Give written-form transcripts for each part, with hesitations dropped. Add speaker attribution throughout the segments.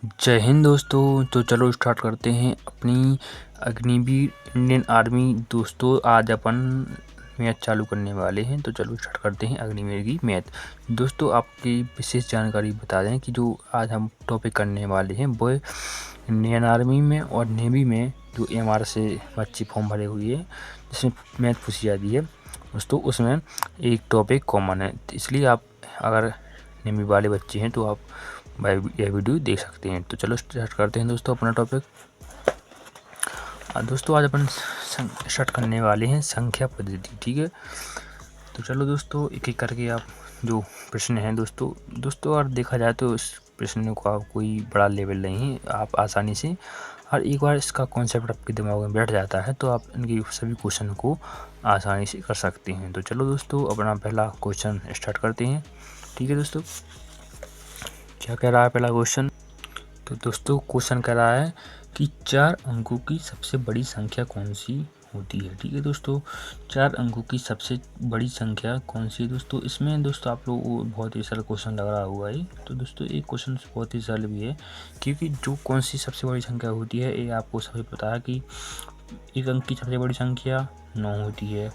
Speaker 1: जय हिंद दोस्तों। तो चलो स्टार्ट करते हैं अपनी अग्निवीर इंडियन आर्मी। दोस्तों आज अपन मैथ चालू करने वाले हैं, तो चलो स्टार्ट करते हैं अग्निवीर की मैथ। दोस्तों आपकी विशेष जानकारी बता दें कि जो आज हम टॉपिक करने वाले हैं वो इंडियन आर्मी में और नेवी में जो MR से बच्चे फॉर्म भरे हुए हैं जिसमें मैथ पूछी जाती है दोस्तों, उसमें एक टॉपिक कॉमन है। इसलिए आप अगर नेवी वाले बच्चे हैं तो आप यह वीडियो देख सकते हैं। तो चलो स्टार्ट करते हैं दोस्तों अपना टॉपिक। दोस्तों आज अपन स्टार्ट करने वाले हैं संख्या पद्धति, ठीक है। तो चलो दोस्तों एक एक करके आप जो प्रश्न हैं दोस्तों अगर देखा जाए तो इस प्रश्न का कोई बड़ा लेवल नहीं है। आप आसानी से हर एक बार इसका कॉन्सेप्ट आपके दिमाग में बैठ जाता है तो आप इनकी सभी क्वेश्चन को आसानी से कर सकते हैं। तो चलो दोस्तों अपना पहला क्वेश्चन स्टार्ट करते हैं, ठीक है दोस्तों। क्या कह रहा है पहला क्वेश्चन? तो दोस्तों क्वेश्चन कह रहा है कि 4 अंकों की सबसे बड़ी संख्या कौन सी होती है, ठीक है दोस्तों। 4 अंकों की सबसे बड़ी संख्या कौन सी है दोस्तों? इसमें दोस्तों आप लोग को बहुत ही सरल क्वेश्चन लग रहा हुआ है। तो दोस्तों एक क्वेश्चन बहुत ही सरल भी है, क्योंकि जो कौन सी सबसे बड़ी संख्या होती है ये आपको सभी पता है कि 1 अंक की सबसे बड़ी संख्या 9 होती है,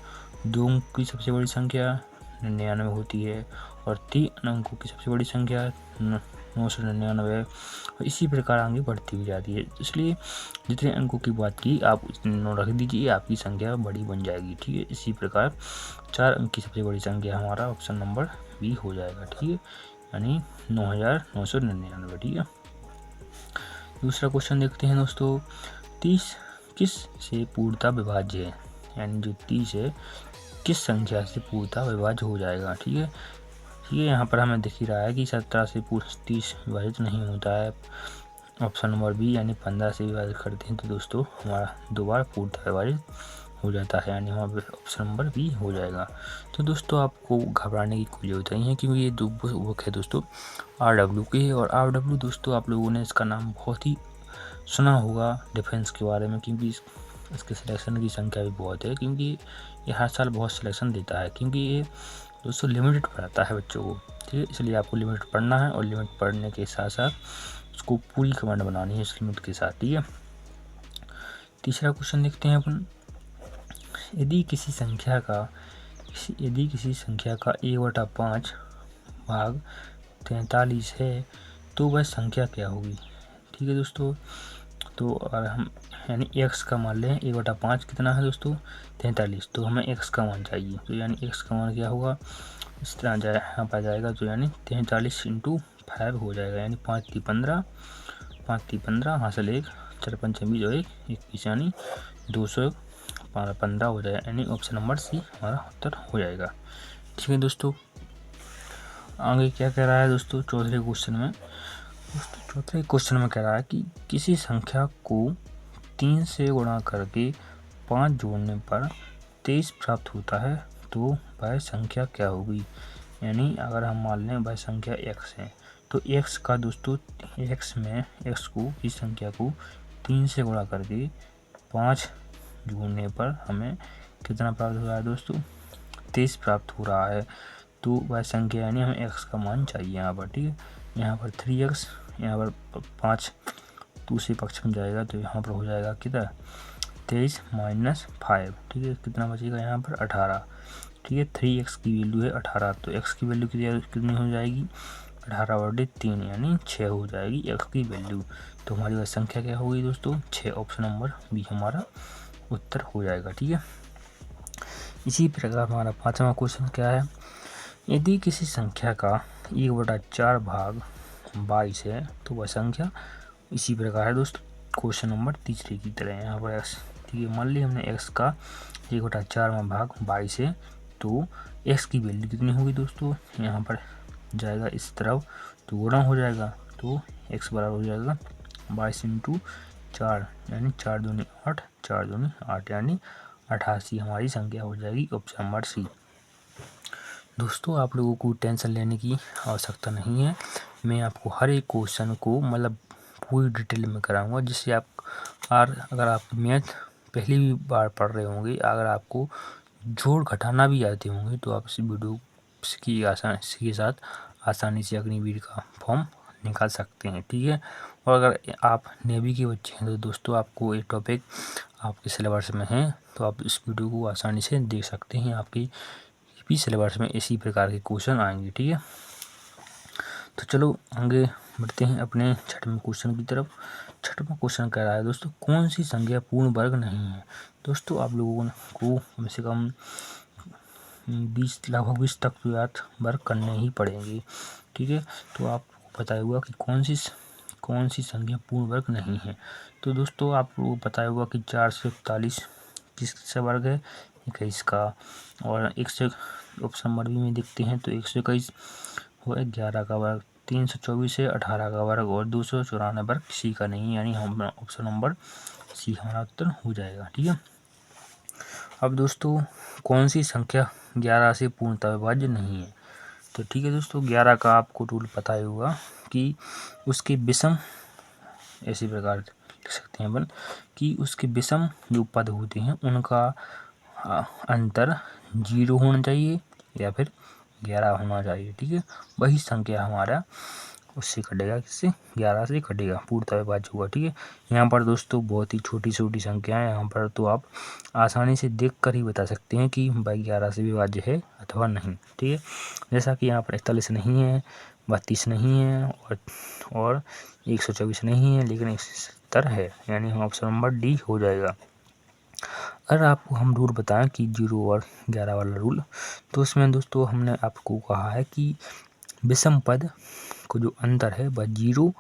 Speaker 1: 2 अंक की सबसे बड़ी संख्या 99 होती है और 3 अंकों की सबसे बड़ी संख्या 999। इसी प्रकार आगे बढ़ती भी जाती है। इसलिए जितने अंकों की बात की आप उतने 9 रख दीजिए, आपकी संख्या बड़ी बन जाएगी, ठीक है। इसी प्रकार 4 अंक की सबसे बड़ी संख्या हमारा ऑप्शन नंबर बी हो जाएगा, ठीक है, यानी 9999, ठीक है। दूसरा क्वेश्चन देखते हैं दोस्तों। 30 किस से पूर्णतः विभाज्य है, यानी जो 30 है किस संख्या से पूर्णतः विभाज्य हो जाएगा, ठीक है। ये यहाँ पर हमें दिख ही रहा है कि 17 से 30 विभाजित नहीं होता है। ऑप्शन नंबर बी यानी 15 से विभाजित करते हैं तो दोस्तों हमारा 2 बार पूर्णतः विभाजित हो जाता है, यानी हमारा ऑप्शन नंबर बी हो जाएगा। तो दोस्तों आपको घबराने की कोई जरूरत नहीं है, क्योंकि ये 2 बुक है दोस्तों RW की। और RW दोस्तों आप लोगों ने इसका नाम बहुत ही सुना होगा डिफेंस के बारे में, क्योंकि इसके सिलेक्शन की संख्या भी बहुत है, क्योंकि ये हर साल बहुत सिलेक्शन देता है, क्योंकि ये दोस्तों लिमिटेड पढ़ाता है बच्चों को, ठीक है। इसलिए आपको लिमिट पढ़ना है और लिमिट पढ़ने के साथ साथ उसको पूरी कमांड बनानी है इस लिमिट के साथ, ठीक है। तीसरा क्वेश्चन देखते हैं अपन। यदि किसी संख्या का 1/5 भाग 43 है तो वह संख्या क्या होगी, ठीक है दोस्तों। तो अगर हम यानी x का मान लें 1/5 कितना है दोस्तों 43, तो हमें x का मान चाहिए। तो यानी x का मान क्या होगा, इस तरह जाए यहाँ पर जाएगा, तो यानी 43 × 5 हो जाएगा, यानी 5 × 15, 5 × 15 हासिल 1, 4 × 5 = 20 और 1 21, यानी 215 हो जाएगा, यानी ऑप्शन नंबर सी हमारा उत्तर हो जाएगा, ठीक है दोस्तों। आगे क्या कह रहा है दोस्तों चौथे क्वेश्चन में? चौथे क्वेश्चन में कह रहा है कि किसी संख्या को 3 से गुणा करके 5 जोड़ने पर 23 प्राप्त होता है तो वह संख्या क्या होगी। यानी अगर हम मान लें वह संख्या x है, तो x का दोस्तों x को इस संख्या को 3 से गुणा करके 5 जोड़ने पर हमें कितना प्राप्त हो रहा है दोस्तों 23 प्राप्त हो रहा है। तो वह संख्या यानी हमें x का मान चाहिए यहाँ पर, ठीक है। यहाँ पर 3x, यहाँ पर 5 दूसरे पक्ष में जाएगा तो यहाँ पर हो जाएगा कितना 23 - 5, ठीक है। कितना बचेगा यहाँ पर 18, ठीक है। 3x की वैल्यू है 18, तो x की वैल्यू कितनी हो जाएगी 18/3, यानी 6 हो जाएगी x की वैल्यू। तो हमारी वह संख्या क्या होगी दोस्तों 6, ऑप्शन नंबर बी हमारा उत्तर हो जाएगा, ठीक है। इसी प्रकार हमारा 5वां क्वेश्चन क्या है। यदि किसी संख्या का 1/4 भाग 22 है तो वह संख्या इसी प्रकार है दोस्तों क्वेश्चन नंबर तीसरे की तरह। यहाँ पर x, ठीक है, मान ली हमने x का 1/4 में भाग 22 है तो x की वैल्यू कितनी होगी दोस्तों, यहाँ पर जाएगा इस तरफ तो गुणा हो जाएगा, तो x बराबर हो जाएगा 22 × 4, यानी 4 दूनी 8, 4 दूनी 8, यानी 88 हमारी संख्या हो जाएगी, ऑप्शन नंबर सी। दोस्तों आप लोगों को टेंशन लेने की आवश्यकता नहीं है, मैं आपको हर एक क्वेश्चन को मतलब पूरी डिटेल में कराऊंगा, जिससे अगर आप मैथ पहली भी बार पढ़ रहे होंगे, अगर आपको जोड़ घटाना भी आते होंगे तो आप इस वीडियो के साथ आसानी से अग्निवीर का फॉर्म निकाल सकते हैं। ठीक है, और अगर आप नेवी के बच्चे हैं तो दोस्तों आपको ये टॉपिक आपके सिलेबस में है, तो आप इस वीडियो को आसानी से देख सकते हैं। आपकी भी सिलेबस में इसी प्रकार के क्वेश्चन आएंगे। ठीक है, तो चलो आगे बढ़ते हैं अपने छठवें क्वेश्चन की तरफ। छठवां क्वेश्चन कह रहा है दोस्तों, कौन सी संख्या पूर्ण वर्ग नहीं है। दोस्तों आप लोगों को कम से कम लगभग 20 तक तो याद वर्ग करने ही पड़ेंगे। ठीक है, तो आपको पता होगा कि कौन सी संख्या पूर्ण वर्ग नहीं है। तो दोस्तों आपको पता होगा कि 4 से 41 किसका वर्ग है, 21 का। और 100 ऑप्शन नंबर बी में देखते हैं तो 121 वो 11 का वर्ग, 324 है 18 का वर्ग, और 294 वर्ग किसी का नहीं, यानी हम ऑप्शन नंबर सी हमारा उत्तर हो जाएगा। ठीक है, अब दोस्तों कौन सी संख्या 11 से पूर्णतः विभाज्य नहीं है। तो ठीक है दोस्तों, 11 का आपको रूल पता ही होगा कि उसके विषम ऐसे प्रकार लिख सकते हैं अपन कि उसके विषम जो पद होते हैं उनका अंतर 0 होना चाहिए या फिर 11 होना चाहिए। ठीक है, वही संख्या हमारा उससे कटेगा, किससे, 11 से कटेगा, पूर्णतः विभाज्य होगा। ठीक है, यहाँ पर दोस्तों बहुत ही छोटी छोटी संख्याएं यहाँ पर तो आप आसानी से देख कर ही बता सकते हैं कि भाई 11 से विभाज्य है अथवा नहीं। ठीक है, जैसा कि यहाँ पर 41 नहीं है, 32 नहीं है और 124 नहीं है, लेकिन 170 है, यानी हम ऑप्शन नंबर डी हो जाएगा। अगर आपको हम रूल बताएं कि 0 और 11 वाला रूल, तो उसमें दोस्तों हमने आपको कहा है कि विषम पद को जो अंतर है वह 0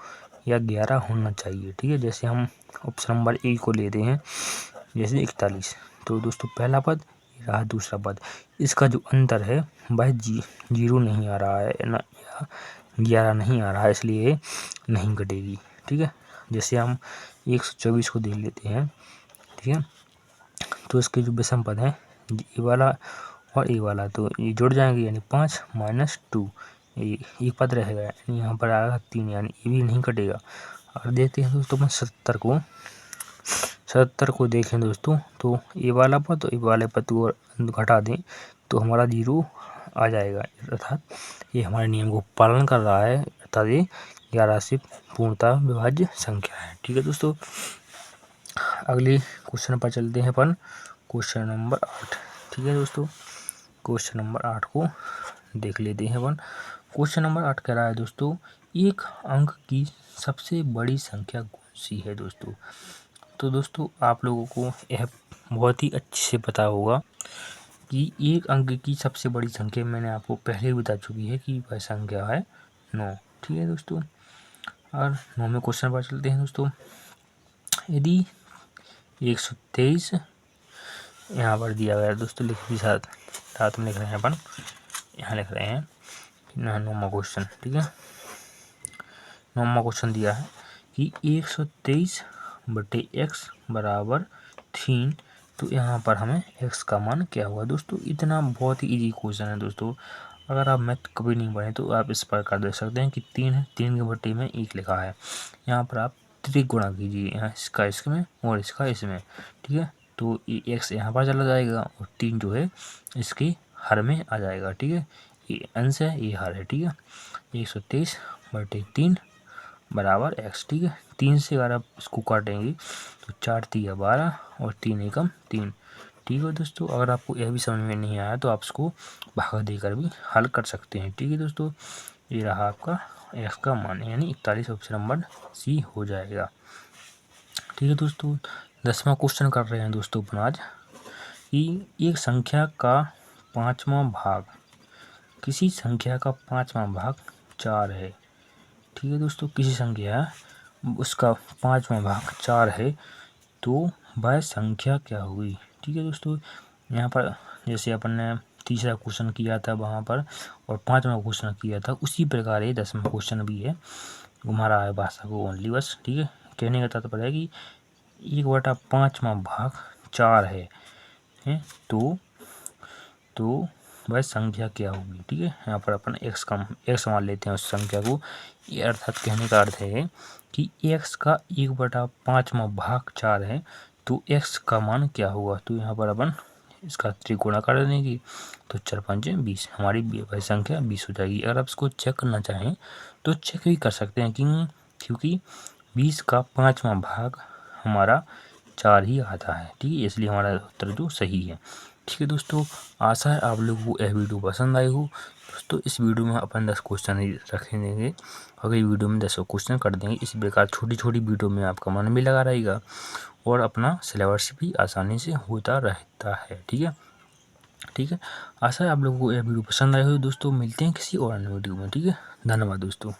Speaker 1: या 11 होना चाहिए। ठीक है, जैसे हम ऑप्शन नंबर ए को लेते हैं, जैसे 41, तो दोस्तों पहला पद रहा, दूसरा पद, इसका जो अंतर है वह 0 नहीं आ रहा है ना, 11 नहीं आ रहा है, इसलिए नहीं कटेगी। ठीक है, जैसे हम 124 को देख लेते हैं। ठीक है, तो इसके जो विषम पद है ए वाला और ए वाला, तो ये जुड़ जाएंगे, यानी 5 - 2 एक पद रहेगा, यानी यहाँ पर आएगा 3, यानी ये भी नहीं कटेगा। अगर देखते हैं दोस्तों 70 को देखें दोस्तों, तो ए वाला पद तो ए वाले पद को घटा दें तो हमारा 0 आ जाएगा, अर्थात ये हमारे नियम को पालन कर रहा है, अर्थात ये 11 से पूर्णतः विभाज्य संख्या है। ठीक है दोस्तों, अगले क्वेश्चन पर चलते हैं अपन, क्वेश्चन नंबर 8। ठीक है दोस्तों, क्वेश्चन नंबर 8 को देख लेते हैं अपन। क्वेश्चन नंबर 8 कह रहा है दोस्तों, एक अंक की सबसे बड़ी संख्या कौन सी है दोस्तों। तो दोस्तों आप लोगों को यह बहुत ही अच्छे से पता होगा कि एक अंक की सबसे बड़ी संख्या मैंने आपको पहले ही बता चुकी है कि वह संख्या है 9। ठीक है दोस्तों, और 9वें क्वेश्चन पर चलते हैं दोस्तों। यदि 123 यहाँ पर दिया गया है दोस्तों, लिख भी साथ में लिख रहे हैं अपन, यहाँ लिख रहे हैं 9वां क्वेश्चन। ठीक है, 9वां क्वेश्चन दिया है कि 123/x बराबर 3, तो यहाँ पर हमें x का मान क्या हुआ दोस्तों। इतना बहुत ही इजी क्वेश्चन है दोस्तों, अगर आप मैथ कभी नहीं पढ़े तो आप इस प्रकार देख सकते हैं कि 3 है, 3 के बट्टे में 1 लिखा है, यहाँ पर आप 3 गुणा कीजिए, यहाँ इसका इसमें और इसका इसमें। ठीक है, तो ये x यहाँ पर चला जाएगा और 3 जो है इसके हर में आ जाएगा। ठीक है, ये अंश है, ये हर है। ठीक है, 123/3 बराबर x। ठीक है, 3 से अगर आप इसको काटेंगे तो 4 3 12 और 3 एकम 3। ठीक है दोस्तों, अगर आपको यह भी समझ में नहीं आया तो आप इसको भाग देकर भी हल कर सकते हैं। ठीक है दोस्तों, ये रहा आपका x का मान, यानी 41 ऑप्शन नंबर सी हो जाएगा। ठीक है दोस्तों, 10वां क्वेश्चन कर रहे हैं दोस्तों अपन आज कि एक संख्या का 5वां भाग, किसी संख्या का 5वां भाग 4 है। ठीक है दोस्तों, किसी संख्या उसका 5वां भाग 4 है, तो वह संख्या क्या हुई। ठीक है दोस्तों, यहाँ पर जैसे अपन ने तीसरा क्वेश्चन किया था वहाँ पर और 5वां क्वेश्चन किया था, उसी प्रकार ये 10वां क्वेश्चन भी है, घुमा रहा है भाषा को ओनली बस। ठीक है, कहने का तात्पर्य है कि 1/5वां भाग 4 है, तो वह संख्या क्या होगी। ठीक है, यहाँ पर अपन x मान लेते हैं उस संख्या को, ये अर्थात कहने का अर्थ है कि x का 1/5वां भाग 4 है, तो x का मान क्या होगा। तो यहाँ पर अपन इसका त्रिगुणाकार देंगे तो 4 5 20, हमारी भाज्य संख्या 20 हो जाएगी। अगर आप इसको चेक करना चाहें तो चेक भी कर सकते हैं क्योंकि 20 का 5वां भाग हमारा 4 ही आता है, ठीक है, इसलिए हमारा उत्तर जो सही है। ठीक है दोस्तों, आशा है आप लोगों को यह वीडियो पसंद आई हो। दोस्तों इस वीडियो में अपन 10 क्वेश्चन रखेंगे, अगली वीडियो में 10 क्वेश्चन कर देंगे। इस प्रकार छोटी छोटी वीडियो में आपका मन भी लगा रहेगा और अपना सिलेबस भी आसानी से होता रहता है। ठीक है, ठीक है, आशा है आप लोगों को यह वीडियो पसंद आई हो। दोस्तों मिलते हैं किसी और अन्य वीडियो में। ठीक है, धन्यवाद दोस्तों।